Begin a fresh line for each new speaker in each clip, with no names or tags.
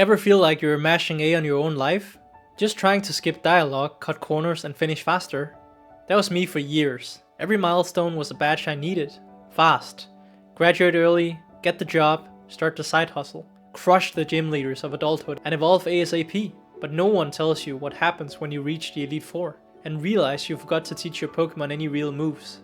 Ever feel like you're mashing A on your own life? Just trying to skip dialogue, cut corners, and finish faster? That was me for years. Every milestone was a badge I needed. Fast. Graduate early, get the job, start the side hustle, crush the gym leaders of adulthood, and evolve ASAP. But no one tells you what happens when you reach the Elite Four, and realize you forgot to teach your Pokemon any real moves.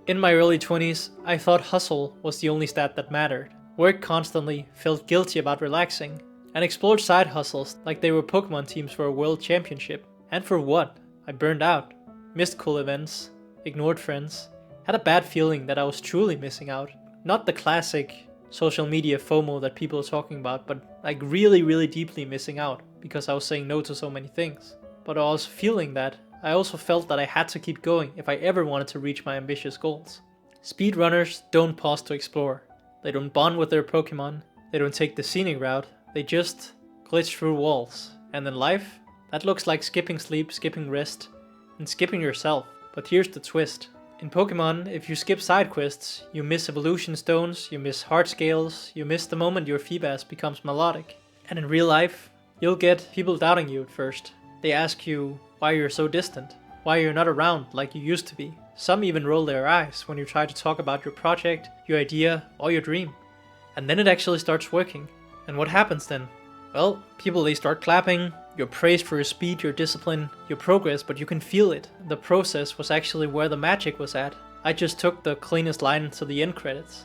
In my early 20s, I thought hustle was the only stat that mattered. Worked constantly, felt guilty about relaxing, and explored side hustles like they were Pokemon teams for a world championship. And for what? I burned out, missed cool events, ignored friends, had a bad feeling that I was truly missing out. Not the classic social media FOMO that people are talking about, but like really deeply missing out because I was saying no to so many things. But I was feeling that I also felt that I had to keep going if I ever wanted to reach my ambitious goals. Speedrunners don't pause to explore. They don't bond with their Pokemon. They don't take the scenic route. They just glitch through walls. And in life, that looks like skipping sleep, skipping rest, and skipping yourself. But here's the twist. In Pokemon, if you skip side quests, you miss evolution stones, you miss heart scales, you miss the moment your Feebas becomes melodic. And in real life, you'll get people doubting you at first. They ask you why you're so distant, why you're not around like you used to be. Some even roll their eyes when you try to talk about your project, your idea, or your dream. And then it actually starts working. And what happens then? Well, people, they start clapping, you're praised for your speed, your discipline, your progress, but you can feel it. The process was actually where the magic was at. I just took the cleanest line to the end credits.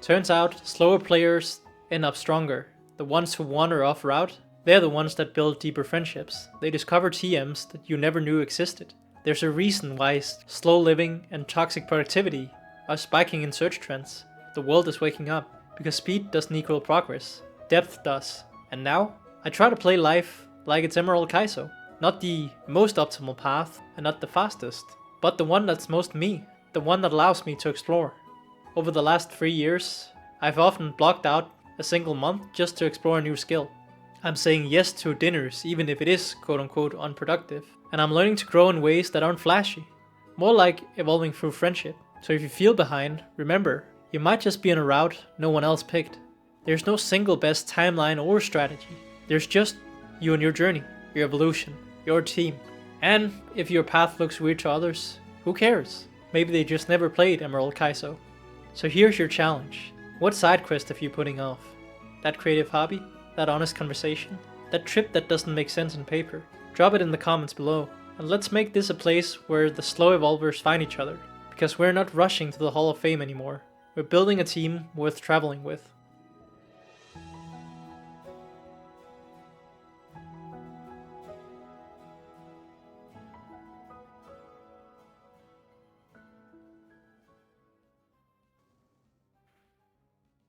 Turns out, slower players end up stronger. The ones who wander off route, they're the ones that build deeper friendships. They discover TMs that you never knew existed. There's a reason why slow living and toxic productivity are spiking in search trends. The world is waking up, because speed doesn't equal progress. Depth does. And now, I try to play life like it's Emerald Kaizo. Not the most optimal path, and not the fastest, but the one that's most me. The one that allows me to explore. Over the last 3 years, I've often blocked out a single month just to explore a new skill. I'm saying yes to dinners, even if it is quote-unquote unproductive. And I'm learning to grow in ways that aren't flashy. More like evolving through friendship. So if you feel behind, remember, you might just be on a route no one else picked. There's no single best timeline or strategy. There's just you and your journey, your evolution, your team. And if your path looks weird to others, who cares? Maybe they just never played Emerald Kaizo. So here's your challenge. What side quest are you putting off? That creative hobby? That honest conversation? That trip that doesn't make sense on paper? Drop it in the comments below. And let's make this a place where the slow evolvers find each other. Because we're not rushing to the Hall of Fame anymore. We're building a team worth traveling with.